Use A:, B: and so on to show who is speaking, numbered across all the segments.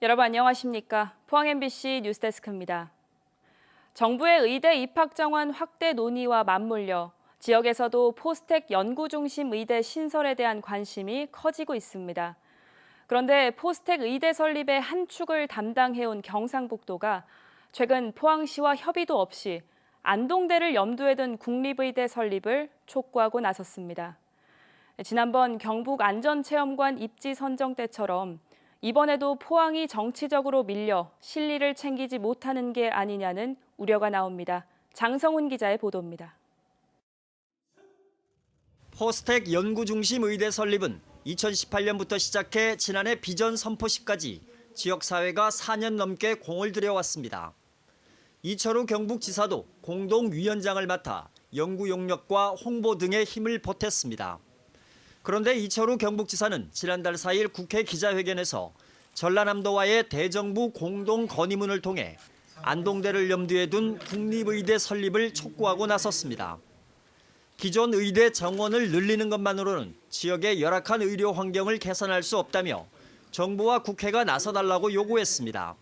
A: 여러분 안녕하십니까? 포항 MBC 뉴스데스크입니다. 정부의 의대 입학 정원 확대 논의와 맞물려 지역에서도 포스텍 연구 중심 의대 신설에 대한 관심이 커지고 있습니다. 그런데 포스텍 의대 설립의 한 축을 담당해온 경상북도가 최근 포항시와 협의도 없이 안동대를 염두에 둔 국립의대 설립을 촉구하고 나섰습니다. 지난번 경북 안전체험관 입지 선정 때처럼 이번에도 포항이 정치적으로 밀려 실리를 챙기지 못하는 게 아니냐는 우려가 나옵니다. 장성훈 기자의 보도입니다.
B: 포스텍 연구중심 의대 설립은 2018년부터 시작해 지난해 비전 선포식까지 지역사회가 4년 넘게 공을 들여왔습니다. 이철우 경북지사도 공동위원장을 맡아 연구 용역과 홍보 등의 힘을 보탰습니다. 그런데 이철우 경북지사는 지난달 4일 국회 기자회견에서 전라남도와의 대정부 공동 건의문을 통해 안동대를 염두에 둔 국립의대 설립을 촉구하고 나섰습니다. 기존 의대 정원을 늘리는 것만으로는 지역의 열악한 의료 환경을 개선할 수 없다며 정부와 국회가 나서달라고 요구했습니다.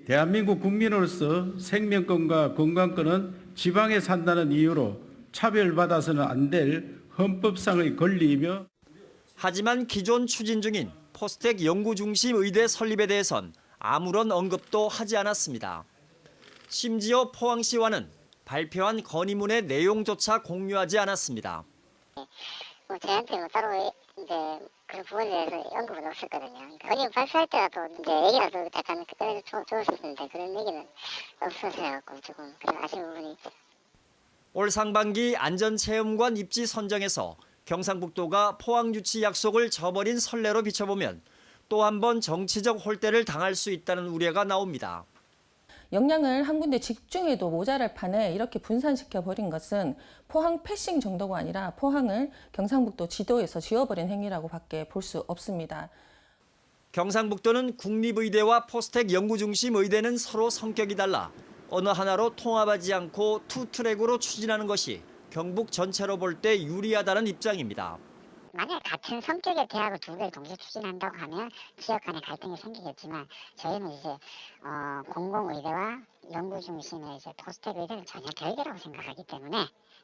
C: 대한민국 국민으로서 생명권과 건강권은 지방에 산다는 이유로 차별받아서는 안 될 헌법상의 권리이며
B: 하지만 기존 추진 중인 포스텍 연구중심 의대 설립에 대해선 아무런 언급도 하지 않았습니다. 심지어 포항시와는 발표한 건의문의 내용조차 공유하지 않았습니다.
D: 저희한테 따로 이제 그런 부분에 대해서 언급은 없었거든요. 건의문 발표할 때라도 이제 얘기라도 약간 그때 좋았을 텐데 그런 얘기는 없어서 해갖고 조금 아쉬운 부분이 있죠.
B: 올 상반기 안전체험관 입지 선정에서 경상북도가 포항 유치 약속을 저버린 선례로 비춰보면 또 한 번 정치적 홀대를 당할 수 있다는 우려가 나옵니다.
E: 역량을 한 군데 집중해도 모자랄 판에 이렇게 분산시켜버린 것은 포항 패싱 정도가 아니라 포항을 경상북도 지도에서 지워버린 행위라고 밖에 볼 수 없습니다.
B: 경상북도는 국립의대와 포스텍 연구중심 의대는 서로 성격이 달라 어느 하나로 통합하지 않고 투 트랙으로 추진하는 것이 경북 전체로 볼 때 유리하다는 입장입니다.
D: 만약 같은 성격의 대학을 두 개를 동시에 추진한다고 하면 지역 간의 갈등이 생기겠지만 저희는 이제 공공의대와 연구 중심의 이제 포스텍 의대는 전혀 별개라고 생각하기 때문에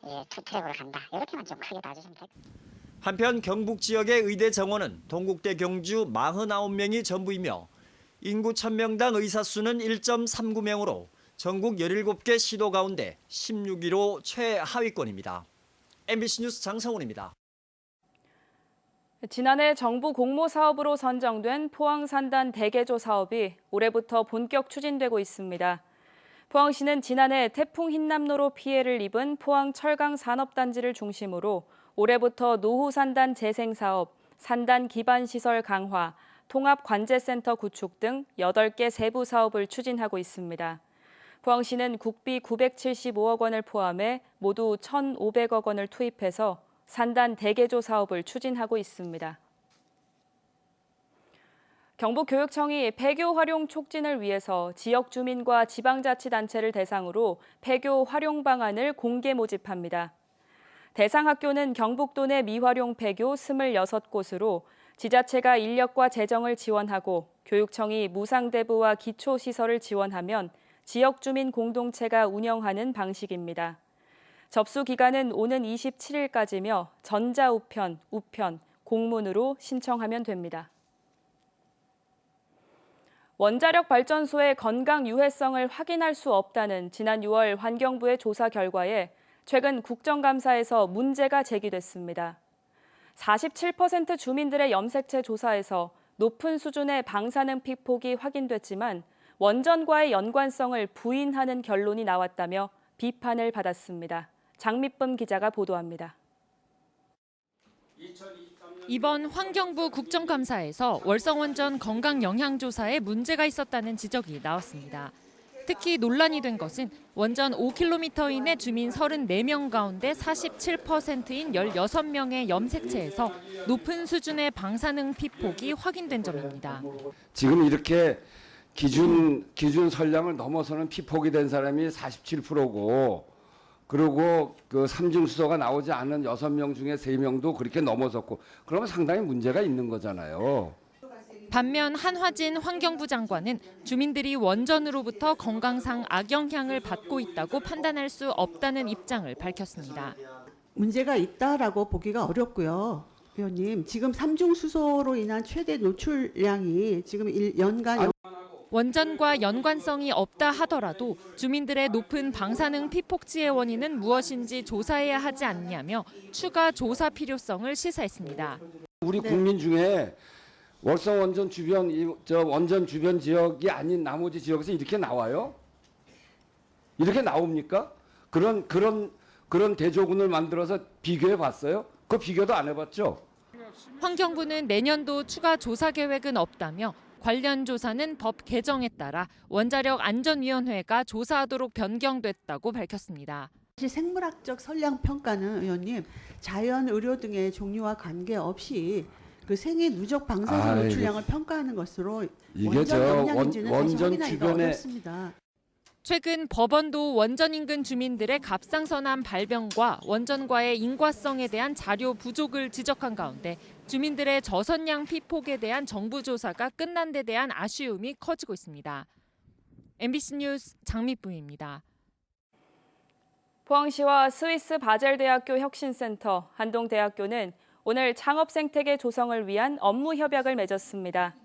D: 이제 투 트랙으로 간다 이렇게만 좀 크게 봐주시면 될 것 같아요.
B: 한편 경북 지역의 의대 정원은 동국대 경주 49명이 전부이며 인구 1000명당 의사 수는 1.39명으로 전국 17개 시도 가운데 16위로 최하위권입니다. MBC 뉴스 장성훈입니다.
A: 지난해 정부 공모사업으로 선정된 포항산단 대개조 사업이 올해부터 본격 추진되고 있습니다. 포항시는 지난해 태풍 흰남노로 피해를 입은 포항 철강산업단지를 중심으로 올해부터 노후산단 재생사업, 산단 기반시설 강화, 통합관제센터 구축 등 8개 세부 사업을 추진하고 있습니다. 포항시는 국비 975억 원을 포함해 모두 1,500억 원을 투입해서 산단 대개조 사업을 추진하고 있습니다. 경북교육청이 폐교 활용 촉진을 위해서 지역 주민과 지방자치단체를 대상으로 폐교 활용 방안을 공개 모집합니다. 대상 학교는 경북도 내 미활용 폐교 26곳으로 지자체가 인력과 재정을 지원하고 교육청이 무상대부와 기초시설을 지원하면 지역 주민 공동체가 운영하는 방식입니다. 접수 기간은 오는 27일까지며 전자우편, 우편, 공문으로 신청하면 됩니다. 원자력 발전소의 건강 유해성을 확인할 수 없다는 지난 6월 환경부의 조사 결과에 최근 국정감사에서 문제가 제기됐습니다. 47% 주민들의 염색체 조사에서 높은 수준의 방사능 피폭이 확인됐지만 원전과의 연관성을 부인하는 결론이 나왔다며 비판을 받았습니다. 장미쁨 기자가 보도합니다.
F: 이번 환경부 국정감사에서 월성원전 건강영향조사에 문제가 있었다는 지적이 나왔습니다. 특히 논란이 된 것은 원전 5km 이내 주민 34명 가운데 47%인 16명의 염색체에서 높은 수준의 방사능 피폭이 확인된 점입니다.
G: 지금 이렇게 기준 선량을 넘어서는 피폭이 된 사람이 47%고 그리고 그 삼중수소가 나오지 않은 6명 중에 3명도 그렇게 넘어섰고 그러면 상당히 문제가 있는 거잖아요.
F: 반면 한화진 환경부 장관은 주민들이 원전으로부터 건강상 악영향을 받고 있다고 판단할 수 없다는 입장을 밝혔습니다.
H: 문제가 있다라고 보기가 어렵고요. 의원님, 지금 삼중 수소로 인한 최대 노출량이 지금 연간
F: 원전과 연관성이 없다 하더라도 주민들의 높은 방사능 피폭지의 원인은 무엇인지 조사해야 하지 않냐며 추가 조사 필요성을 시사했습니다.
G: 우리 국민 중에 월성 원전 주변 원전 주변 지역이 아닌 나머지 지역에서 이렇게 나와요? 이렇게 나옵니까? 그런 대조군을 만들어서 비교해 봤어요? 그 비교도 안 해봤죠?
F: 환경부는 내년도 추가 조사 계획은 없다며 관련 조사는 법 개정에 따라 원자력 안전위원회가 조사하도록 변경됐다고 밝혔습니다.
H: 사실 생물학적 선량 평가는 의원님 자연, 의료 등의 종류와 관계없이 그 생애 누적 방사능 노출량을 평가하는 것으로
G: 이게
H: 원전 영향인지는 사실
G: 원전
H: 확인하기가
G: 주변에
H: 어렵습니다.
F: 최근 법원도 원전 인근 주민들의 갑상선암 발병과 원전과의 인과성에 대한 자료 부족을 지적한 가운데 주민들의 저선량 피폭에 대한 정부 조사가 끝난 데 대한 아쉬움이 커지고 있습니다. MBC 뉴스 장미부입니다.
A: 포항시와 스위스 바젤대학교 혁신센터, 한동대학교는 오늘 창업 생태계 조성을 위한 업무 협약을 맺었습니다.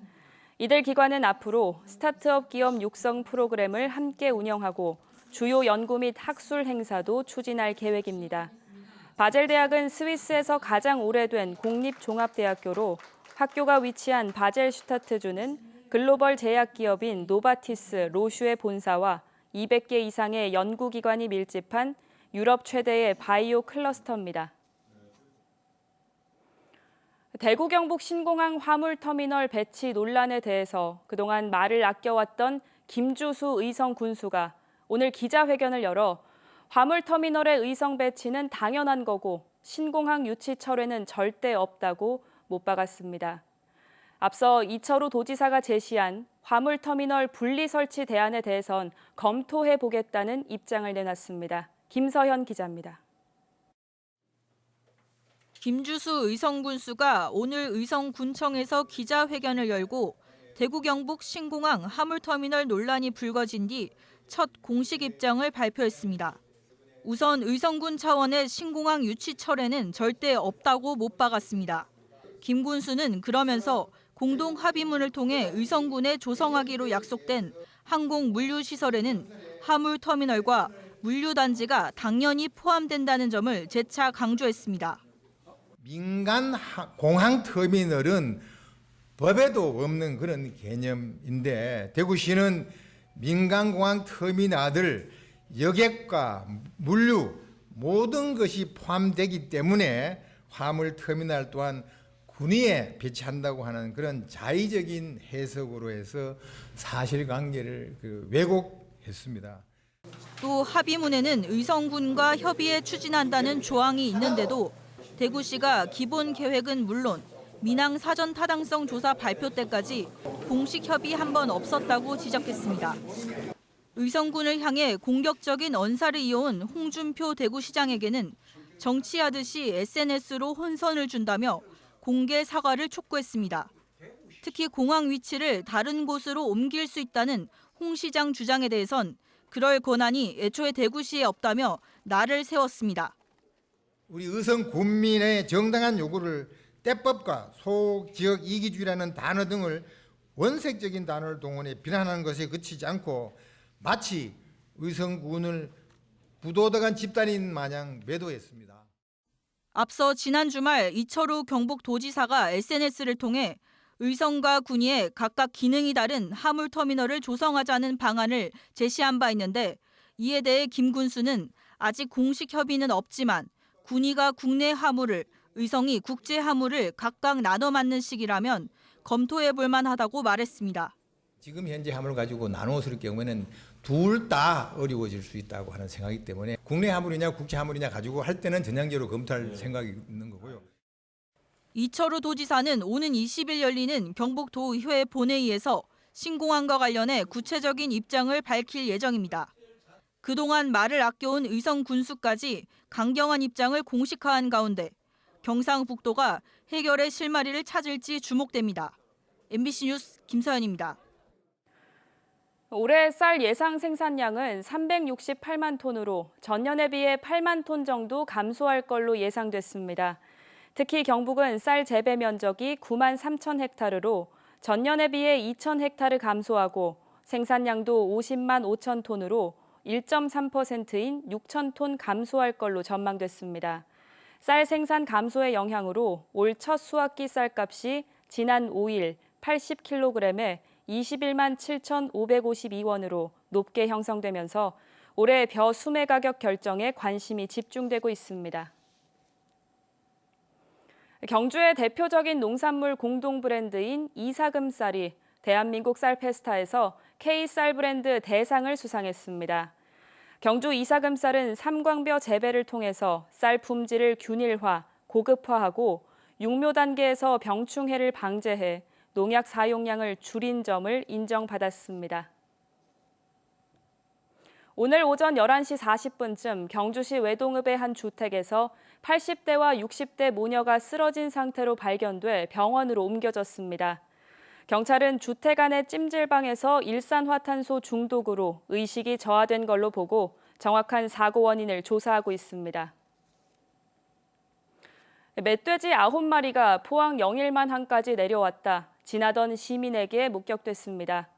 A: 이들 기관은 앞으로 스타트업 기업 육성 프로그램을 함께 운영하고 주요 연구 및 학술 행사도 추진할 계획입니다. 바젤대학은 스위스에서 가장 오래된 공립종합대학교로 학교가 위치한 바젤슈타트주는 글로벌 제약기업인 노바티스 로슈의 본사와 200개 이상의 연구기관이 밀집한 유럽 최대의 바이오 클러스터입니다. 대구 경북 신공항 화물터미널 배치 논란에 대해서 그동안 말을 아껴왔던 김주수 의성 군수가 오늘 기자회견을 열어 화물터미널의 의성 배치는 당연한 거고 신공항 유치 철회는 절대 없다고 못 박았습니다. 앞서 이철우 도지사가 제시한 화물터미널 분리 설치 대안에 대해선 검토해 보겠다는 입장을 내놨습니다. 김서현 기자입니다.
I: 김주수 의성군수가 오늘 의성군청에서 기자회견을 열고 대구 경북 신공항 화물터미널 논란이 불거진 뒤 첫 공식 입장을 발표했습니다. 우선 의성군 차원의 신공항 유치 철회는 절대 없다고 못 박았습니다. 김 군수는 그러면서 공동 합의문을 통해 의성군에 조성하기로 약속된 항공 물류시설에는 화물터미널과 물류단지가 당연히 포함된다는 점을 재차 강조했습니다.
J: 민간 공항 터미널은 법에도 없는 그런 개념인데 대구시는 민간 공항 터미널들 여객과 물류 모든 것이 포함되기 때문에 화물 터미널 또한 군위에 배치한다고 하는 그런 자의적인 해석으로 해서 사실관계를 왜곡했습니다.
I: 또 합의문에는 의성군과 협의해 추진한다는 조항이 있는데도 대구시가 기본 계획은 물론 민항 사전 타당성 조사 발표 때까지 공식 협의 한 번 없었다고 지적했습니다. 의성군을 향해 공격적인 언사를 이어온 홍준표 대구시장에게는 정치하듯이 SNS로 혼선을 준다며 공개 사과를 촉구했습니다. 특히 공항 위치를 다른 곳으로 옮길 수 있다는 홍 시장 주장에 대해선 그럴 권한이 애초에 대구시에 없다며 날을 세웠습니다.
J: 우리 의성 군민의 정당한 요구를 때법과 소지역 이기주의라는 단어 등을 원색적인 단어를 동원해 비난하는 것에 그치지 않고 마치 의성군을 부도덕한 집단인 마냥 매도했습니다.
I: 앞서 지난 주말 이철우 경북도지사가 SNS를 통해 의성과 군위에 각각 기능이 다른 화물터미널을 조성하자는 방안을 제시한 바 있는데 이에 대해 김 군수는 아직 공식 협의는 없지만 군위가 국내 화물을, 의성이 국제 화물을 각각 나눠 맡는 식이라면 검토해 볼 만하다고 말했습니다.
J: 지금 현재 화물을 가지고 나눠 쓸 경우에는 둘 다 어려워질 수 있다고 하는 생각이기 때문에 국내 화물이냐 국제 화물이냐 가지고 할 때는 전향적으로 검토할 생각이 있는 거고요.
I: 이철우 도지사는 오는 20일 열리는 경북도의회 본회의에서 신공항과 관련해 구체적인 입장을 밝힐 예정입니다. 그동안 말을 아껴온 의성 군수까지 강경한 입장을 공식화한 가운데 경상북도가 해결의 실마리를 찾을지 주목됩니다. MBC 뉴스 김서연입니다.
A: 올해 쌀 예상 생산량은 368만 톤으로 전년에 비해 8만 톤 정도 감소할 걸로 예상됐습니다. 특히 경북은 쌀 재배 면적이 9만 3천 헥타르로 전년에 비해 2천 헥타르 감소하고 생산량도 50만 5천 톤으로 1.3%인 6천 톤 감소할 걸로 전망됐습니다. 쌀 생산 감소의 영향으로 올 첫 수확기 쌀값이 지난 5일 80kg에 21만 7,552원으로 높게 형성되면서 올해 벼 수매 가격 결정에 관심이 집중되고 있습니다. 경주의 대표적인 농산물 공동 브랜드인 이사금 쌀이 대한민국 쌀 페스타에서 K쌀 브랜드 대상을 수상했습니다. 경주 이사금 쌀은 삼광벼 재배를 통해서 쌀 품질을 균일화, 고급화하고 육묘 단계에서 병충해를 방제해 농약 사용량을 줄인 점을 인정받았습니다. 오늘 오전 11시 40분쯤 경주시 외동읍의 한 주택에서 80대와 60대 모녀가 쓰러진 상태로 발견돼 병원으로 옮겨졌습니다. 경찰은 주택 안의 찜질방에서 일산화탄소 중독으로 의식이 저하된 걸로 보고 정확한 사고 원인을 조사하고 있습니다. 멧돼지 9마리가 포항 영일만항까지 내려왔다 지나던 시민에게 목격됐습니다.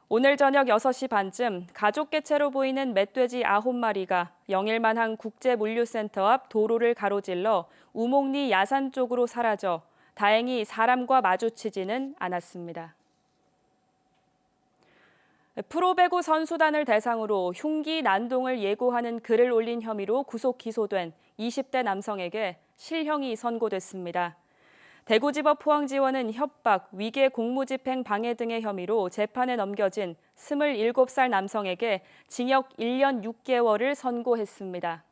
A: 오늘 저녁 6시 반쯤 가족 개체로 보이는 멧돼지 9마리가 영일만항 국제물류센터 앞 도로를 가로질러 우목리 야산 쪽으로 사라져 다행히 사람과 마주치지는 않았습니다. 프로배구 선수단을 대상으로 흉기 난동을 예고하는 글을 올린 혐의로 구속 기소된 20대 남성에게 실형이 선고됐습니다. 대구지법 포항지원은 협박, 위계 공무집행 방해 등의 혐의로 재판에 넘겨진 27살 남성에게 징역 1년 6개월을 선고했습니다.